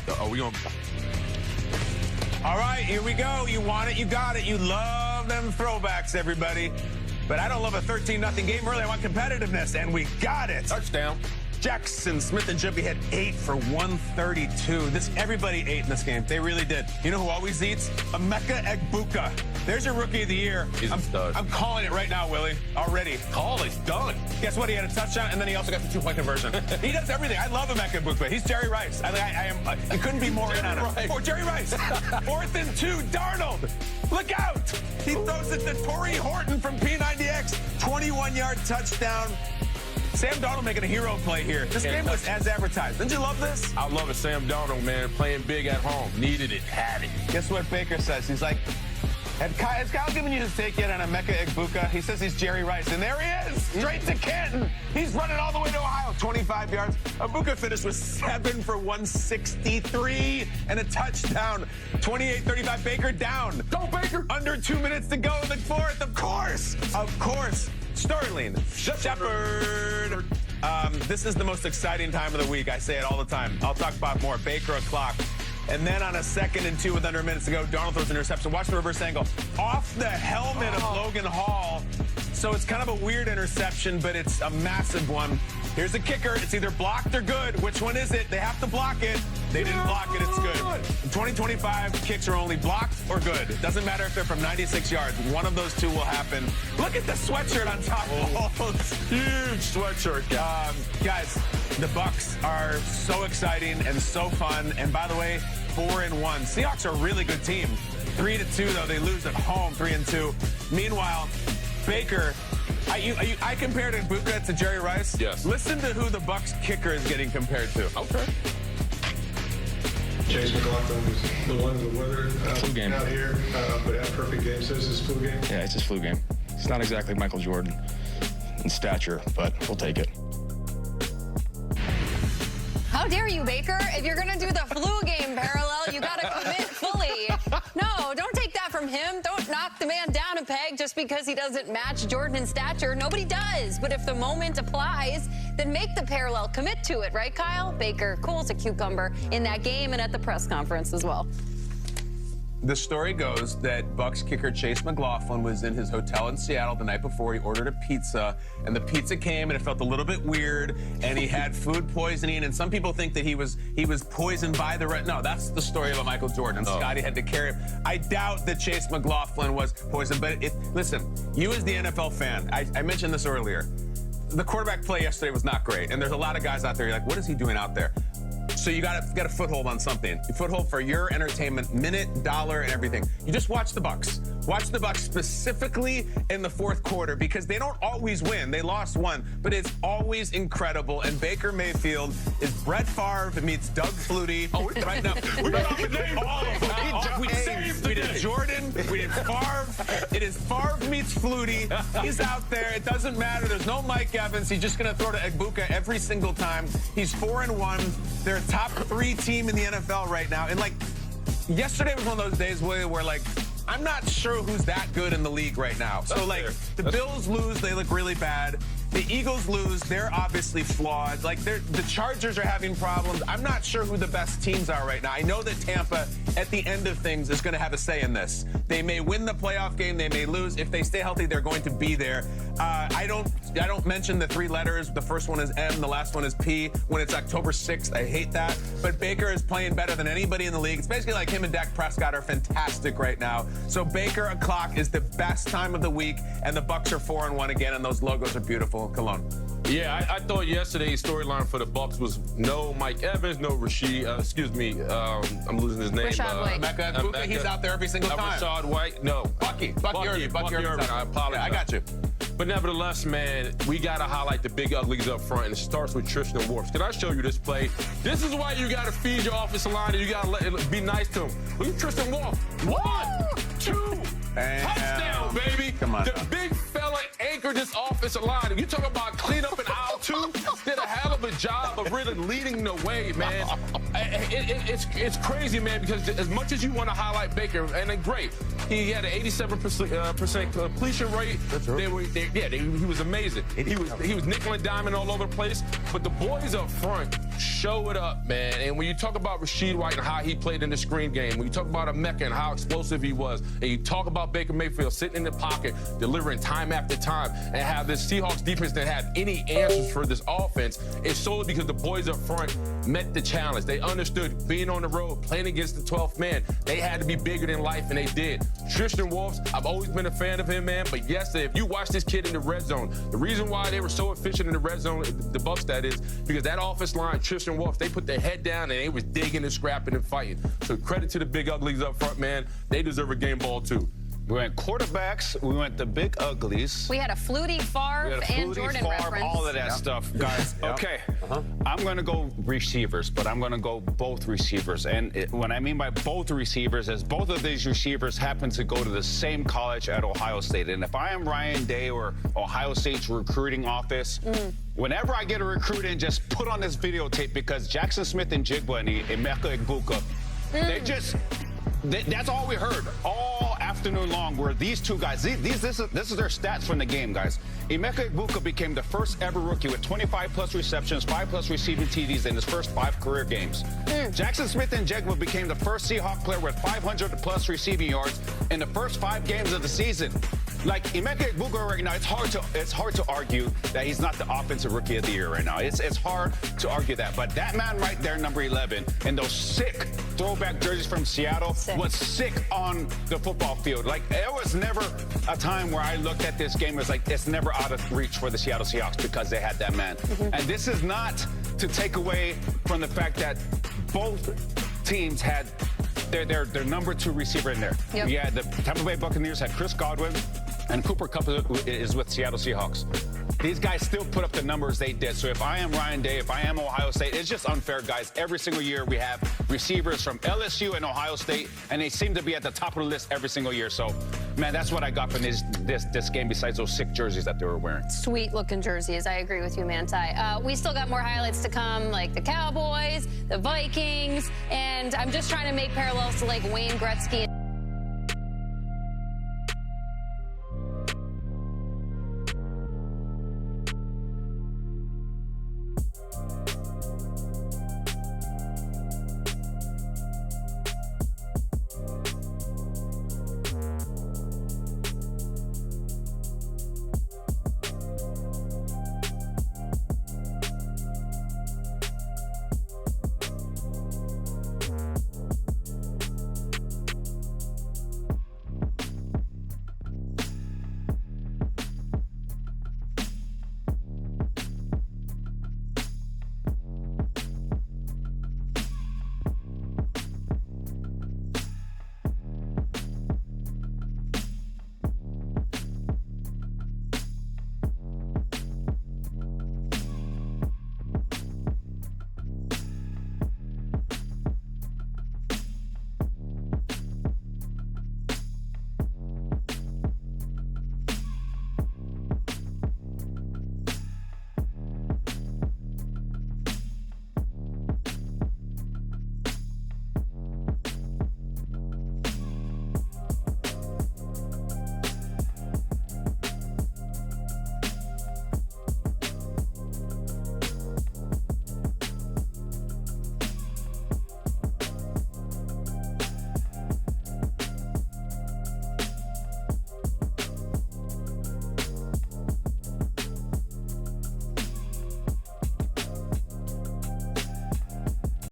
Are we going to... All right, here we go. You want it, you got it. You love them throwbacks, everybody. But I don't love a 13-0 game early. I want competitiveness, and we got it. Touchdown. Jackson, Smith, and Jippy had 8 for 132. Everybody ate in this game. They really did. You know who always eats? Emeka Egbuka. There's your Rookie of the Year. He's a stud. I'm calling it right now, Willie. Already. Call it. Done. Guess what? He had a touchdown, and then he also got the 2-point conversion. He does everything. I love Emeka Egbuka. He's Jerry Rice. You couldn't be more in on him. Oh, Jerry Rice. 4th and 2. Darnold. Look out. He throws it to Torrey Horton from P90X. 21-yard touchdown. Sam Darnold making a hero play here. This game was as advertised. Didn't you love this? I love it. Sam Darnold, man, playing big at home. Needed it, had it. Guess what Baker says? He's like, has Kyle given you his take yet on Emeka Egbuka? He says he's Jerry Rice, and there he is, straight to Canton. He's running all the way to Ohio, 25 yards. Egbuka finished with 7 for 163 and a touchdown. 28-35, Baker down. Go, Baker. Under 2 minutes to go in the 4th, of course. Sterling Shepard. This is the most exciting time of the week. I say it all the time. I'll talk about more. Baker o'clock. And then on a 2nd and 2 with under a minute to go, Darnold throws an interception. Watch the reverse angle. Off the helmet of Logan Hall. So it's kind of a weird interception, but it's a massive one. Here's a kicker. It's either blocked or good. Which one is it? They have to block it. They didn't block it. It's good. In 2025, kicks are only blocked or good. It doesn't matter if they're from 96 yards. One of those two will happen. Look at the sweatshirt on top. Oh, huge sweatshirt. Guys, the Bucs are so exciting and so fun. And by the way, 4-1. Seahawks are a really good team. 3-2, though. They lose at home, 3-2. Meanwhile, Baker... I compared Egbuka to Jerry Rice. Yes. Listen to who the Bucs kicker is getting compared to. Okay. Chase McLaughlin was the one in the weather flu game out here, but had a perfect game. So this is flu game? Yeah, it's his flu game. It's not exactly Michael Jordan in stature, but we'll take it. How dare you, Baker? If you're going to do the flu game parallel, you got to commit fully. No, don't take that from him. Don't knock the man down a peg just because he doesn't match Jordan in stature. Nobody does. But if the moment applies, then make the parallel. Commit to it, right, Kyle? Baker cool as a cucumber in that game and at the press conference as well. The story goes that Bucs kicker Chase McLaughlin was in his hotel in Seattle the night before. He ordered a pizza, and the pizza came, and it felt a little bit weird, and he had food poisoning, and some people think that he was poisoned by the... No, that's the story about Michael Jordan. Scotty had to carry him. I doubt that Chase McLaughlin was poisoned, but listen, you as the NFL fan, I mentioned this earlier, the quarterback play yesterday was not great, and there's a lot of guys out there, you're like, what is he doing out there? So you got a foothold on something. You foothold for your entertainment, minute, dollar, and everything. You just watch the Bucs. Watch the Bucs specifically in the 4th quarter because they don't always win. They lost one, but it's always incredible. And Baker Mayfield is Brett Favre meets Doug Flutie. Oh, right now we're going to name all of them. We did Jordan. We did Favre. It is Favre meets Flutie. He's out there. It doesn't matter. There's no Mike Evans. He's just going to throw to Egbuka every single time. He's 4-1. They're a top 3 team in the NFL right now. And, yesterday was one of those days, William, where, I'm not sure who's that good in the league right now. So, the Bills lose, they look really bad. The Eagles lose, they're obviously flawed. The Chargers are having problems. I'm not sure who the best teams are right now. I know that Tampa, at the end of things, is going to have a say in this. They may win the playoff game, they may lose. If they stay healthy, they're going to be there. I don't mention the 3 letters. The first one is M, the last one is P. When it's October 6th, I hate that. But Baker is playing better than anybody in the league. It's basically like him and Dak Prescott are fantastic right now. So Baker o'clock is the best time of the week, and the Bucs are 4-1 again, and those logos are beautiful. Cologne. Yeah, I thought yesterday's storyline for the Bucs was no Mike Evans, no Rashid. I'm losing his name. Emeka, he's out there every single time. Rashad White, no. Bucky Irvin. I apologize. Yeah, I got you. But nevertheless, man, we got to highlight the big uglies up front, and it starts with Tristan Wirfs. Can I show you this play? This is why you got to feed your offensive line, and you got to be nice to him. Look at Tristan Wirfs. 1, 2, touchdown, baby. Come on. The big fella anchored this offensive line. If you talk about clean up in aisle 2, did a hell of a job of really leading the way, man. It's crazy, man, because as much as you want to highlight Baker, and then great, he had an 87% completion rate. That's right. He was amazing. He was nickel and diamond all over the place. But the boys up front show it up, man. And when you talk about Rashid White and how he played in the screen game, when you talk about Emeka and how explosive he was, and you talk about Baker Mayfield sitting in the pocket, delivering time after time, and have this Seahawks defense that have any answers for this offense, it's solely because the boys up front met the challenge. They understood being on the road, playing against the 12th man, they had to be bigger than life, and they did. Tristan Wirfs, I've always been a fan of him, man, but yesterday, if you watch this kid in the red zone, the reason why they were so efficient in the red zone, the Bucs that is, because that offense line, Tristan Wirfs, they put their head down and they was digging and scrapping and fighting. So credit to the big uglies up front, man. They deserve a game ball too. We went quarterbacks. We went the big uglies. We had a Flutie, Favre, and Jordan reference. All of that stuff, guys. Okay, I'm going to go receivers, but I'm going to go both receivers. And what I mean by both receivers is both of these receivers happen to go to the same college at Ohio State. And if I am Ryan Day or Ohio State's recruiting office, whenever I get a recruit in, just put on this videotape, because Jackson Smith and Jigba and Emeka Egbuka, that's all we heard all afternoon long, were these two guys. This is their stats from the game, guys. Emeka Egbuka became the first ever rookie with 25-plus receptions, 5-plus receiving TDs in his first 5 career games. Jackson Smith and Jigba became the first Seahawk player with 500-plus receiving yards in the first 5 games of the season. Like, Emeka Egbuka right now, it's hard to argue that he's not the offensive rookie of the year right now. It's hard to argue that. But that man right there, number 11, and those sick throwback jerseys from Seattle, was sick on the football field. Like, there was never a time where I looked at this game and was like, it's never out of reach for the Seattle Seahawks because they had that man. And this is not to take away from the fact that both teams had their number 2 receiver in there. Yeah, the Tampa Bay Buccaneers had Chris Godwin, and Cooper Kupp is with Seattle Seahawks. These guys still put up the numbers they did. So if I am Ryan Day, if I am Ohio State, it's just unfair, guys. Every single year we have receivers from LSU and Ohio State, and they seem to be at the top of the list every single year. So, man, that's what I got from this game, besides those sick jerseys that they were wearing. Sweet-looking jerseys. I agree with you, Manti. We still got more highlights to come, like the Cowboys, the Vikings, and I'm just trying to make parallels to, like, Wayne Gretzky.